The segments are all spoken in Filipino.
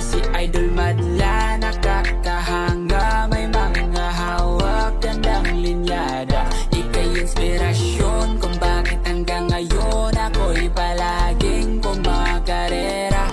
si Idol madla, nakakahanga, may mga hawak, gandang linyada. Ika'y inspirasyon kung bakit hanggang ngayon ako'y palaging kumakarera.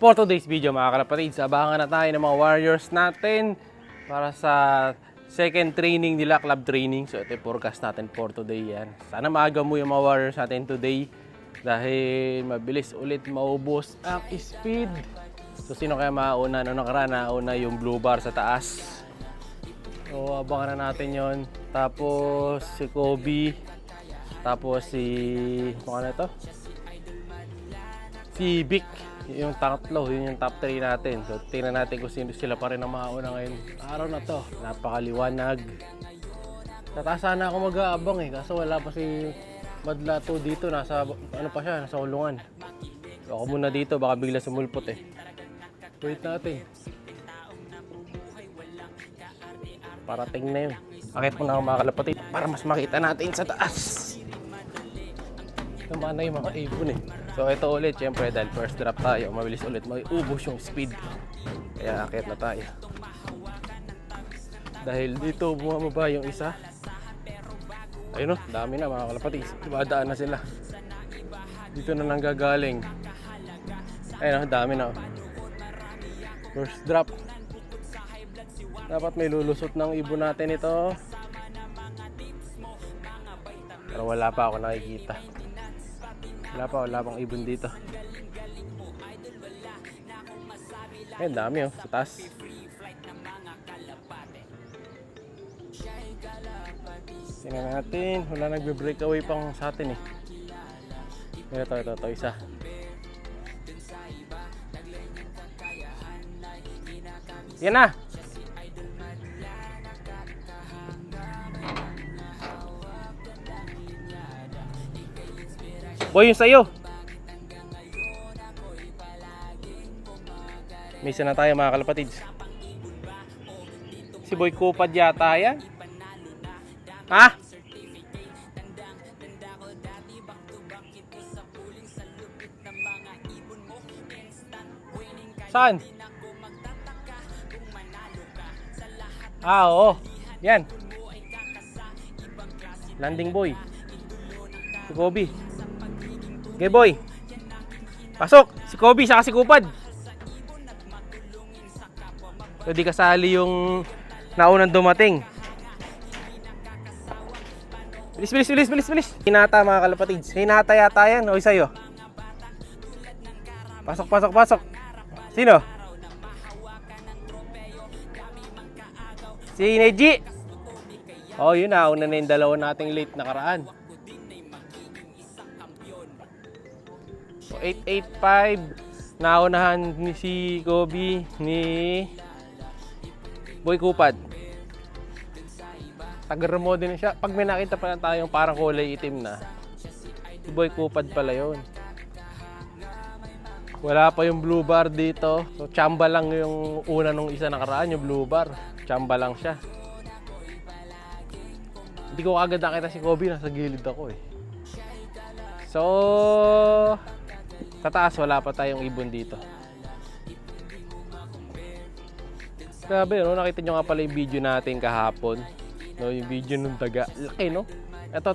For today's video mga kalapatids, abangan na tayo ng mga warriors natin para sa second training nila, club training. So ito yung forecast natin for today yan. Sana maaga mo yung mga warriors natin today dahil mabilis ulit maubos ang speed. So sino kaya mauna? Noong nakaraan nauna yung blue bar sa taas. So abangan na natin yon. Tapos si Kobe. Tapos si ano ito? Si Vic. Yung tatlo, yun yung top 3 natin. So tingnan natin kung sila pa rin ang mauna ngayon araw na to. Napakaliwanag. Tataas sana ako mag-aabang kaso wala pa si Madla 2 dito, nasa ano pa siya, nasa ulungan. So, ako muna dito, baka bigla sumulpot Wait natin. Parating na yun. Akit mo na ako mga kalapatid para mas makita natin sa taas. Naman na yung mga ibon So ito ulit, syempre dahil first drop tayo, mabilis ulit maiubos yung speed. Kaya akit na tayo. Dahil dito bumababa yung isa. Ayun dami na mga kalapatid. Dumadaan na sila. Dito na lang gagaling. Ayun dami na. First drop. Dapat may lulusot ng ibon natin ito. Pero wala pa ako nakikita. Wala pang ibon dito. Ayun dami sa taas. Tingnan natin, wala nagbe-breakaway pang sa atin Ito, isa. Yan na! Boy, yung sa'yo! May isa na tayo mga kalapatids. Si Boy Kupad yata yan. Ha? Saan? Oo. Yan. Landing boy. Si Kobe. Okay boy. Pasok. Si Kobe saka si Kupad. So di kasali yung naunang dumating. Bilis. Hinata mga kalapatids. Hinata yata yan. O sa'yo. Pasok. Sino? Si Neji. Oh, yun na. Una na yung dalawa nating late nakaraan. So, 885. Naunahan ni si Kobe ni Boy Kupad. Taga-remodel na siya. Pag may nakita pa lang tayong parang kulay itim na, si Boy Kupad pala yun. Wala pa yung blue bar dito. So, chamba lang yung una nung isa nakaraan, yung blue bar. Chamba lang siya. Hindi ko agad nakita si Kobe, nasa gilid ako So, sa taas wala pa tayong ibon dito. Grabe, nakita nyo nga pala yung video natin kahapon. Yung video nung daga. Laki, no? Ito.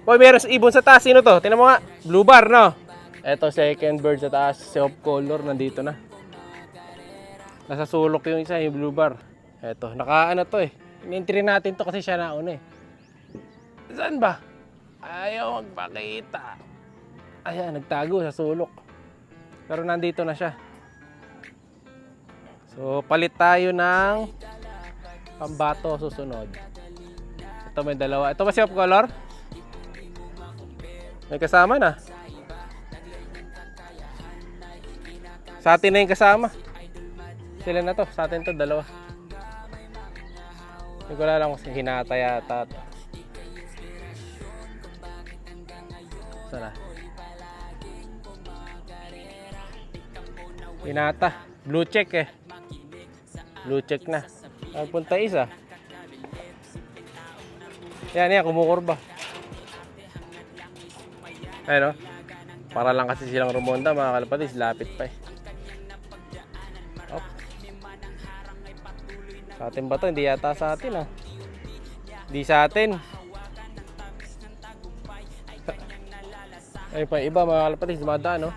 Boy, meron ibon sa taas. Sino to? Tingnan mo nga. Blue bar, no? Ito, second bird sa taas. Soft color, nandito na. Nasa sulok yung isa, yung blue bar. Ito, nakaano to In-entry natin to kasi siya nauna Saan ba? Ayaw magpakita. Ayan, nagtago sa sulok. Pero nandito na siya. So, palit tayo ng pambato susunod. Ito may dalawa. Ito ba si off color? May kasama na. Sa atin na yung kasama. Sila na to. Sa atin to, dalawa. Hindi ko lang kung hinata yata. Sana. Hinata. Blue check Blue check na. Ang punta isa. Yan, kumukurba. Ayun, no? Para lang kasi silang rumonda, mga kalapatids, lapit pa eh. Op. Sa atin ba to? Hindi yata sa atin ah. Hindi sa atin. Ay pa iba mga kalapatids, dumadaan no.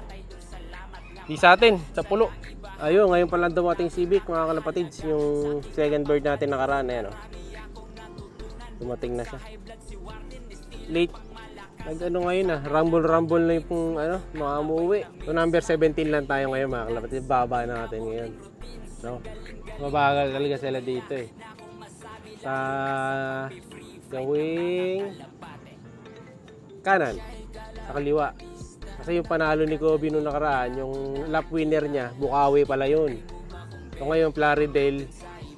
Hindi sa atin, sa pulo. Ayun, ngayon pa lang dumating Civic mga kalapatids, yung second bird natin nakaraan ayan oh. Dumating na siya. Late. Nag-ano ngayon ah, rumble na yung ano, mga umuwi. So number 17 lang tayo ngayon mga kalapatids, baba na natin ngayon. No? Mabagal talaga sila dito eh. Sa gawing kanan, sa kaliwa. Kasi yung panalo ni Kobe nung nakaraan, yung lap winner niya, Bukawi pala yun. So ngayon Plaridel,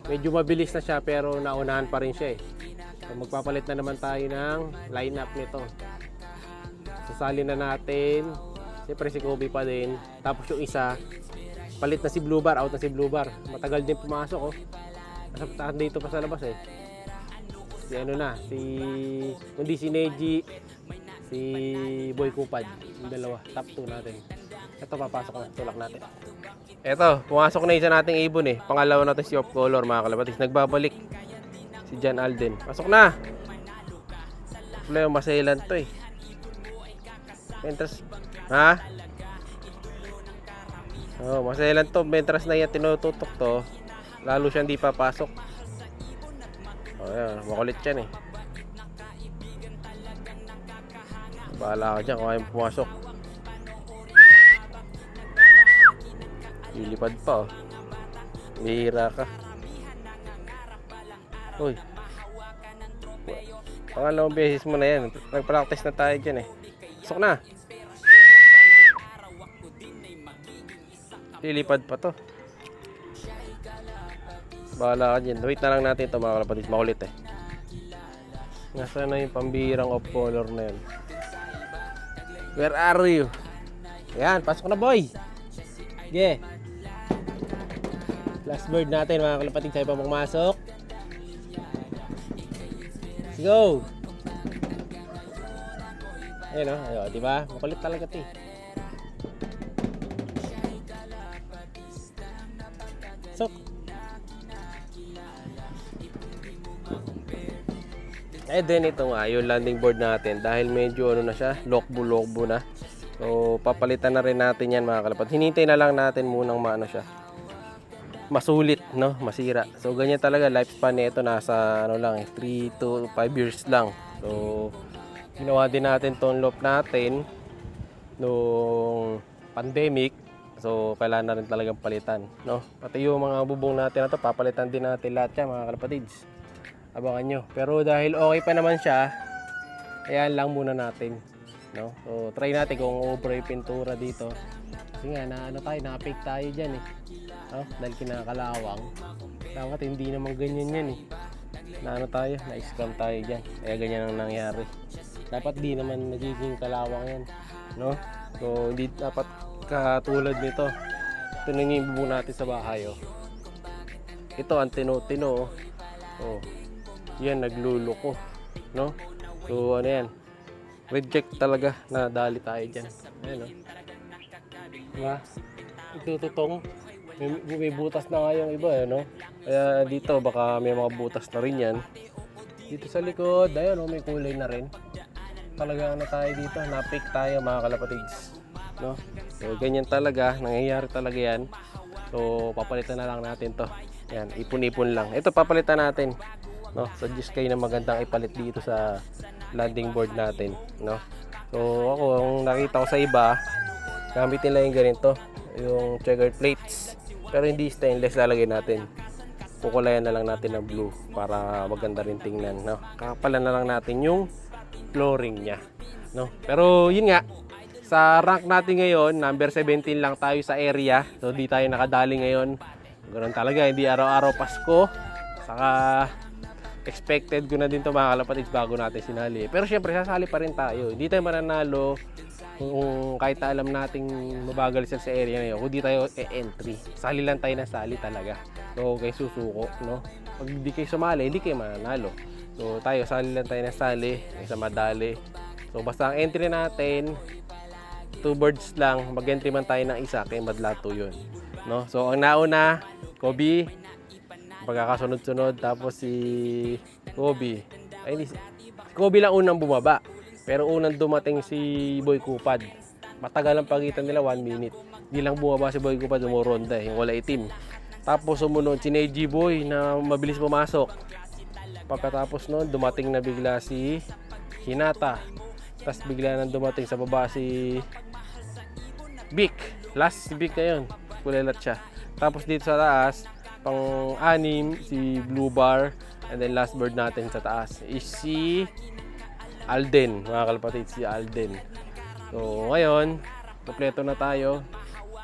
medyo mabilis na siya pero naunahan pa rin siya eh. So magpapalit na naman tayo ng lineup nito. Sasali na natin, siyempre si Kobe pa din. Tapos yung isa, palit na si Blue Bar, out na si Blue Bar. Matagal din pumasok oh. Nasaptaan dito pa sa labas eh. Si ano na, hindi si Neji, si Boy Kupad, yung dalawa, top 2 natin. Ito papasok na, tulak natin. Ito, pumasok na isa nating ibon eh. Pangalawa natin si Off Color mga kalapatids. Nagbabalik si John Alden. Pasok na! Wala yung maselan to eh. Mentras, ha? Oh, maselan to. Mentras na yan tinututok to. Lalo siya hindi papasok. Oh, yan. Makulit yan eh. Bahala ka dyan kung ayaw pumasok. Lilipad pa oh. Bihira ka. Uy. Pangalawang beses mo na yan. Nag-practice na tayo dyan eh. Pasok na. Lilipad pa to. Bahala ka dyan. Wait na lang natin ito mga kalapatids. Makulit eh. Nasaan na yung pambihirang off color na yun? Where are you? Ayan, pasok na boy. Yeah. Last bird natin mga kalapatids. Sa'yo pa pumasok. Let's go. Ayan o, oh, diba? Makulit talaga ito eh. Sok. Eh din ito nga, yung landing board natin. Dahil medyo ano na siya, lokbo na. So, papalitan na rin natin yan mga kalapatids. Hinintay na lang natin munang maano siya. Masulit, no? Masira. So, ganyan talaga. Lifespan nito nasa ano lang, 3 to 5 years lang. So, ginawa din natin tone loop natin nung pandemic. So, kailangan na rin talagang palitan, no? Pati yung mga bubong natin na to, papalitan din natin lahat yan, mga kalapatids. Abangan nyo. Pero dahil okay pa naman siya, ayan lang muna natin, no? So, try natin kung over yung pintura dito. Kasi nga, na-fake tayo dyan eh. No? Dahil kinakalawang. Dapat hindi naman ganyan yan eh. Na-scam tayo dyan. Kaya ganyan ang nangyari. Dapat di naman nagiging kalawang yan, no? So hindi dapat katulad nito. Ito na yung bubong natin sa bahay oh. Ito ang tino-tino oh. Yan nagluluko, no? So ano yan, reject talaga, na dali tayo dyan. Ayan oh. Diba? Itututong may butas na nga yung iba eh, no? Kaya dito baka may mga butas na rin yan. Dito sa likod, ayun oh, may kulay na rin. Talaga ano tayo dito, na-fake tayo mga kalapatids, no? So ganyan talaga, nangyayari talaga yan. So papalitan na lang natin to. Yan, ipon-ipon lang. Ito papalitan natin, no? Suggest kayo na magandang ipalit dito sa landing board natin, no? So ako, ang nakita ko sa iba, gamitin lang yung ganito, yung checkered plates. Pero hindi stainless, lalagay natin. Kukulayan na lang natin ng blue para maganda rin tingnan, no? Kakapalan na lang natin yung flooring niya, no? Pero yun nga, sa rank natin ngayon, number 17 lang tayo sa area. So di tayo nakadali ngayon. Ganoon talaga, hindi araw-araw Pasko. Saka expected ko na din to mga kalapatids bago natin sinali. Pero syempre sasali pa rin tayo. Hindi tayo mananalo kung kahit na alam nating mabagal sila sa area na yun. Kung di tayo entry, sali lang tayo na sali talaga. So kayo susuko, no? Pag hindi kayo sumali, hindi kayo mananalo. So tayo, sali lang tayo na sali, sa madali. So basta ang entry natin, 2 birds lang, mag-entry man tayo ng isa, kay madlato yun. No? So, ang nauna, Kobe, pagkakasunod-sunod, tapos si Kobe. Ay, hindi, si Kobe lang unang bumaba. Pero unang dumating si Boy Kupad. Matagal ang pagitan nila, 1 minute. Hindi lang bumaba si Boy Kupad, umuronda yung wala itim. Tapos sumunod si Neji Boy na mabilis pumasok. Pagkatapos noon, dumating na bigla si Hinata. Tapos bigla nang dumating sa baba si Vic. Last si Vic na yun. Kulelat siya. Tapos dito sa taas, pang-anim si Blue Bar. And then last bird natin sa taas is si Alden. Mga kalapatid, si Alden. So ngayon, kompleto na tayo.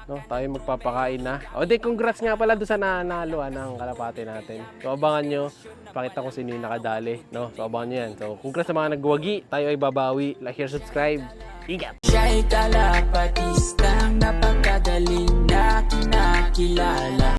No, tayo magpapakain na. O di, congrats nga pala doon sa nanalo ng kalapate natin. So abangan nyo, pakita ko sino yung nakadali. No? So abangan nyo yan. So congrats sa mga nagwagi, tayo ay babawi. Like, share, subscribe. Ingat! Siya'y kalapatistang napakagaling na kinakilala.